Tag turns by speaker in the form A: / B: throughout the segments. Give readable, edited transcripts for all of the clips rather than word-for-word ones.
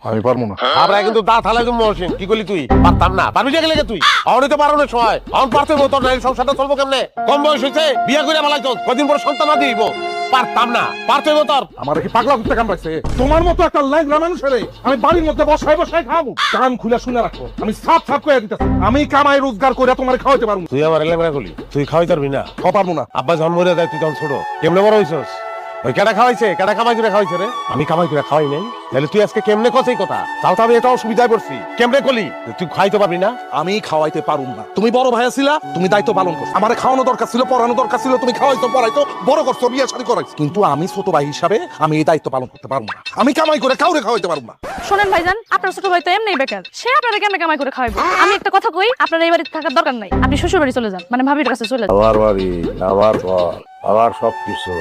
A: আমি পারবো না।
B: আমরা কিন্তু দা থালাই তুমি মহসিন কি করলি তুই পারতাম না পারবি না গেলে তুই অনেক তো পারো না সময় অন পারতে তোর নাই সংসারটা চলবো কেমনে কম বয়স হয়েছে বিয়ে করে মালাইছ কদিন পরে সন্তান না দিব পারতাম না পারতে তোর
A: আমার কি পাগলা করতে কামড়াইছে? তোমার মতো একটা ল্যাংড়া মানুষের আমি বাড়ির মধ্যে বসায় বসায় খাবো? কান খুলে শুনে রাখো, আমি সাফ সাফ করে দিতেছি, আমি কামাই রোজগার করে তোমার খাওয়াইতে পারবো।
B: তুই আমার এলাকা করলি তুই খাওয়াই পারবি না?
A: পারবো না।
B: আব্বা জন্ম হয়ে যায় তুই তখন ছোট কেমনে বড় হইছস? ওই কেডা খাওয়াইছে কেডা কামাই করে খাওয়াইছে রে? আমি কামাই করে খাওয়াই নাই তাহলে তুই আজকে কেমনে কস এই কথা? তাও তো আমি এটা অসুবিধায় পড়ছি কেমনে কলি তুই খাইতে পারবি না?
A: আমি খাওয়াইতে পারুম না। তুমি বড় ভাইয়া ছিলা, তুমি দায়িত্ব পালন করছো। আমার খাওয়ানো দরকার ছিল, পড়ানো দরকার ছিল, তুমি খাওয়াইতো পড়াইতো বড় করছো, বিয়ে শাদী করাইছো। কিন্তু আমি ছোট ভাই হিসাবে আমি এই দায়িত্ব পালন করতে পারবো না। আমি কামাই করে কাউরে খাওয়াইতে পারবো না।
C: শোনেন ভাইজান, আপনার ছোট ভাই তো এমনিই বেকার, সে আপনারা কেমনে কামাই করে খাওয়াইবো? আমি একটা কথা কই, আপনার এই বাড়িতে থাকার দরকার নাই, আপনি শ্বশুর বাড়ি চলে যান, মানে ভাবির কাছে চলে যান।
B: আমার বাড়ি আমার ঘর আমার সবকিছু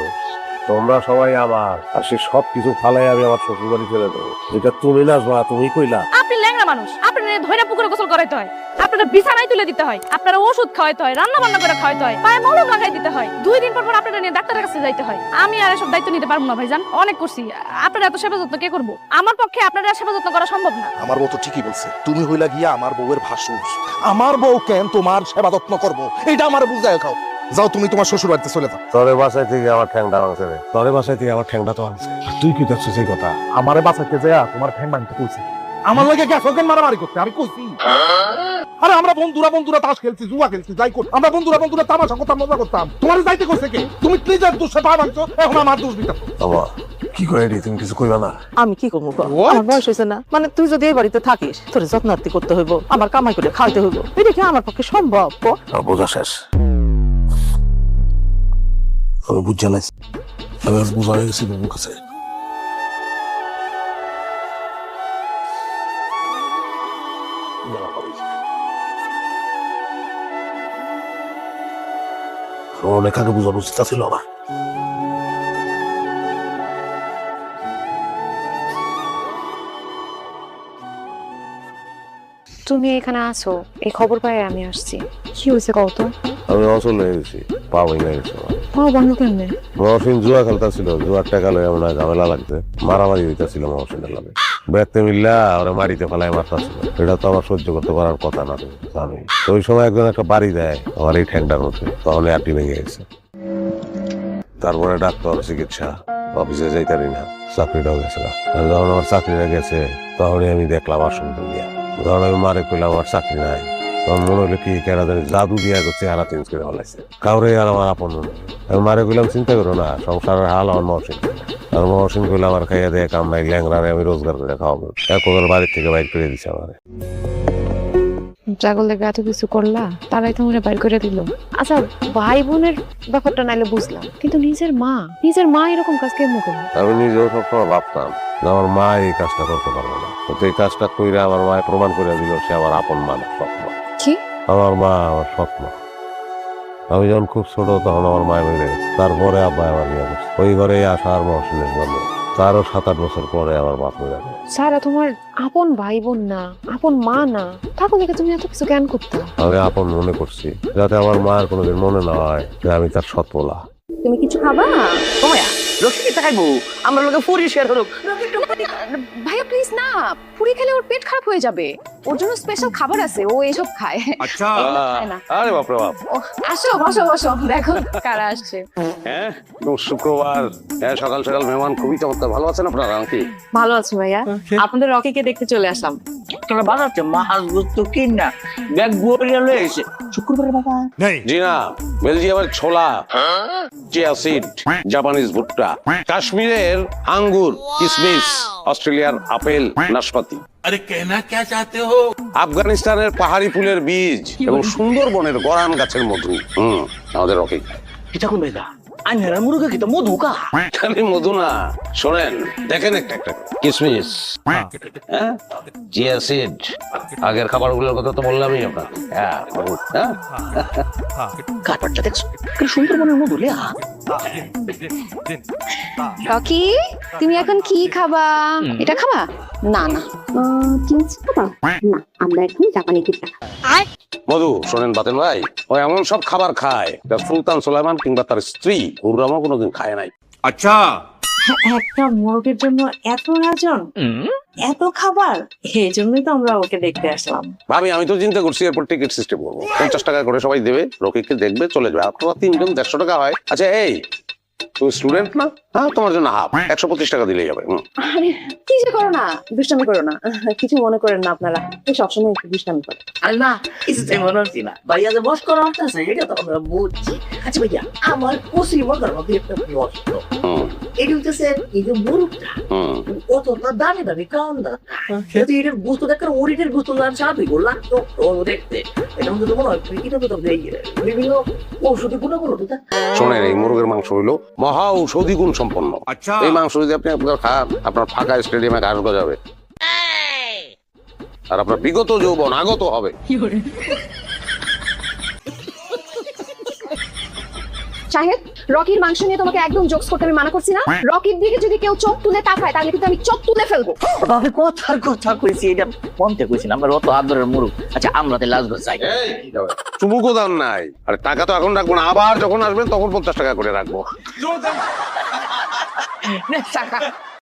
B: তোমরা সবাই আমার আর সে সবকিছু ফালাই আমি আমার শ্বশুর বাড়ি ফেলে দেবো। এটা তুমি না মা তুমি কইলা?
C: আপনি ল্যাংড়া মানুষ, আপনার ধইরা পুকুরে গোসল করাইতে হয়, আপনারা বিছানায় তুলে দিতে হয়, আপনারা ওষুধ খাওয়াইতে হয়, রান্না বান্না করে খাওয়াইতে হয়, পায়ে মলম লাগাই দিতে হয়, 2 দিন পর পর আপনারা নিয়ে ডাক্তারের কাছে যাইতে হয়। আমি আর এসব দায়িত্ব নিতে পারবো না ভাইজান, অনেক করছি। আপনারা এত সেবা যত্ন কে করবো? আমার পক্ষে আপনারা সেবা যত্ন করা সম্ভব না।
A: আমার বউ তো ঠিকই বলছে, তুমি হইলা গিয়া আমার বউয়ের ভাসুর। আমার বউ কেন তোমার সেবা যত্ন করবো এটা আমার বুঝায় খাও। যাও তুমি তোমার শ্বশুর বাড়িতে চলে যাও।
B: তোরে বাসায় থেকে আমার ঠ্যাংটা ভাঙছে রে, তোরে বাসায় থেকে আমার ঠ্যাংটা তো ভাঙছে। তুই কি দেখছিস এই কথা?
A: আমারে বাঁচাইতে যায় তোমার ঠ্যাং ভাঙতে কইছি। আমার লাগে গেছো কেন মারামারি করতে? আমি কইছি আরে আমরা বন্ধুরা তাস খেলছি, জুয়া খেলছি, যাই কর আমরা বন্ধুরা তামাশা করতাম, মজা করতাম। তোমার যাইতে কইছে কে? তুমি নিজের দোষে পা ভাঙছো, এখন আমার দোষ দিতে।
B: বাবা কি করে রে, তুমি কিছু কইবা না?
D: আমি কি করবো? আমার বয়স হয়েছে না, মানে তুই যদি এই বাড়িতে থাকিস তোর যত্নার্থী করতে হইব, আমার কামাই করে খাইতে হইব, এটা কি আমার পক্ষে সম্ভব?
B: বোঝা শেষ, আমি বুঝা নাই, আমি আর বোঝা হয়ে গেছি বাবুর কাছে। অনেক আগে বোঝানো উচিত ছিল আমার।
E: তুমি এখানে আছো, এই খবর পাই আমি আসছি। কি হয়েছে কত?
B: আমি অচল হয়ে গেছি, পা ভেঙে গেছে।
E: বন্ধ কেমনে?
B: মহসিন জুয়া খেলতেছিল, জুয়ার টাকা লয়ে আমরা ঝামেলা লাগছে, মারামারি হইতেছিল মহসিনের লাগে। বেড়তে মিল্লা ওরা মারিতে ফেলায় মারতেছিল, এটা তো আমার সহ্য করতে পারার কথা না, তুমি জানি। তো ওই সময় একজন একটা বাড়ি দেয় আমার এই ঠ্যাংটার মধ্যে, তখন আটটি ভেঙে গেছে। তারপরে ডাক্তার, চিকিৎসা, অফিসে যাইতারি না, চাকরিটাও গেছে না। যখন আমার চাকরিটা গেছে তখনই আমি দেখলাম আসন্ত দিয়া। যখন আমি মারে কইলাম আমার চাকরি নাই, তখন মনে হলো কি কেনা জানি জাদু দিয়া চেহারা চেঞ্জ করে ফেলাইছে। কাউরে আর আমার আপন মনে হলো। আমি মারে কইলাম চিন্তা করো না, সংসারের হাল আমার মহসিন। আর মহসিন কইলাম আমার খাইয়া দেয় কাম নাই, ল্যাংরারে আমি রোজগার করে খাওয়াবো। এক বাড়ির থেকে বাইর করে দিছে আমারে।
E: জাগল লেগে এত কিছু করলা, তারাই তোমার বাইর করে দিল। আচ্ছা, ভাই বোনের ব্যাপারটা নাইলে বুঝলাম, কিন্তু নিজের মা এরকম কাজ কেমন করবে?
B: আমি নিজেও সবসময় ভাবতাম যে আমার মা এই কাজটা করতে পারবো না, কিন্তু এই কাজটা কইরা আমার মা প্রমাণ করে দিল সে আমার আপন মা না, সৎ মা।
E: কি?
B: আমার মা আমার সৎ মা। আমি যখন খুব ছোট তখন আমার মায়ের বেড়ে গেছে, তারপরে আব্বা আমার বিয়ে করছে। ওই ঘরে আসার মহসিনের জন্য তারও 7-8 বছর পরে আমার বাপ হয়ে গেছে।
E: সারা তোমার আপন ভাই বোন না, আপন মা না, ঠাকুর দেখে তুমি এত কিছু জ্ঞান করতে?
B: আমি আপন মনে করছি যাতে আমার মায়ের কোনোদিন মনে না হয় যে আমি তার সৎ পোলা।
D: তুমি কিছু খাবা? তোমায়া রসিকে খাইবো, আমরা লোকে পুরি শেয়ার হলো।
E: ভাইয়া প্লিজ না, পুরি খেলে ওর পেট খারাপ হয়ে যাবে, ওর জন্য স্পেশাল খাবার আছে, ও এসব খায়।
B: আচ্ছা,
E: খায় না।
B: আরে বাপ রে বাপ।
E: ও, আসো বসো দেখো কারা আসছে।
F: হ্যাঁ, শুক্রবার সকাল সকাল মেহমান খুবই চমৎকার। ভালো আছেন আপনারা নাকি?
D: ভালো আছি ভাইয়া, আপনাদের রকিকে দেখতে চলে আসলাম।
G: বাজাচ্ছে মাছ গুস্ত কিনা ব্যাগ বইয়া লয়ে এসে শুক্রবার বাবা
F: জি না, বেলজিয়ামের ছোলা, চিয়া সিড, জাপানিজ ভুট্টা, কাশ্মীরের আঙ্গুর, কিসমিস, অস্ট্রেলিয়ার আপেল, নাশপাতি,
G: আরে কেনা কে চাতে হো,
F: আফগানিস্তানের পাহাড়ি ফুলের বীজ এবং সুন্দরবনের গরান গাছের মধু। আমাদের রকি
G: এটা কোন বেদা আইনারা মুরগা কি তো মধু কা
F: খালি মধু না, শোনেন দেখেন একটা একটা কিসমিস, চিয়া সিড, আগের খাবারগুলোর কথা তো বললামই আপনার। হ্যাঁ,
G: কাপড়টা দেখছো কি সুন্দরবনের মধু লে।
E: রকি, তুমি এখন কি খাবা? এটা খাবা? না
H: চিংড়ি খাবা? না, আমরা এখন জাপানি পিৎজা খাবো।
F: মধু শোনেন বাতেন ভাই, ও এমন সব খাবার খায় যা সুলতান সুলাইমান কিংবা তার স্ত্রী হুররামও কোনোদিন খায় নাই।
I: একটা মোরগের জন্য এত আয়োজন, এত খাবার, এই জন্যই তো আমরা ওকে দেখতে আসলাম।
F: ভাবি আমি তো চিন্তা করছি এরপর টিকিট সিস্টেম করবো, 50 টাকা করে সবাই দেবে, রকিকে দেখবে চলে যাবে। আপনারা 3 জন 150 টাকা হয়। আচ্ছা এই তুমি স্টুডেন্ট না? হ্যাঁ তোমার জন্য হাফ 125 টাকা দিলেই হবে।
I: আরে কি যে করো না, দুষ্টামি করো না, কিছু মনে করেন না আপনারা, সবসময় একটু দুষ্টামি করে।
G: আরে না কিছু তাই মনে হচ্ছি না, ভাইয়া যে বস করা হচ্ছে এটা তো আমরা বুঝছি। আচ্ছা ভাইয়া আমার কষি মজার মধ্যে একটা প্রশ্ন, এটা হচ্ছে এই যে মুরগটা কত দামি দামি কারণ কিন্তু এটার গোস্ত দেখার ওরিটের গোস্ত স্বাভাবিক লাগতো দেখতে। এটা মধ্যে তো মনে হয় এটা তো বিভিন্ন ঔষধি গুণাগুলো তো।
F: শোনেন এই মুরগের মাংস হইলো মহা ঔষধি গুণ সম্পন্ন। এই মাংস যদি আপনি আপনার খান, আপনার ফাঁকা স্টেডিয়ামে ঘাস গজাবে আর আপনার বিগত যৌবন আগত হবে।
H: শাহেদ, রকির মাংস নিয়ে তোমাকে একদম জোকস করতে আমি মানা করছি না। রকির দিকে যদি কেউ চোখ তুলে তাকায় তাহলে কিন্তু আমি চোখ তুলে ফেলবো।
G: আমি কথার কথা কইছি, এটা মনতে কইছি না, আমরা অত আদরের মুরগ। আচ্ছা আমরা তো লাস্ট চাই,
F: চুমুকও দাম নাই। আরে টাকা তো এখন রাখবো না, আবার যখন আসবেন তখন 50 টাকা করে রাখবো।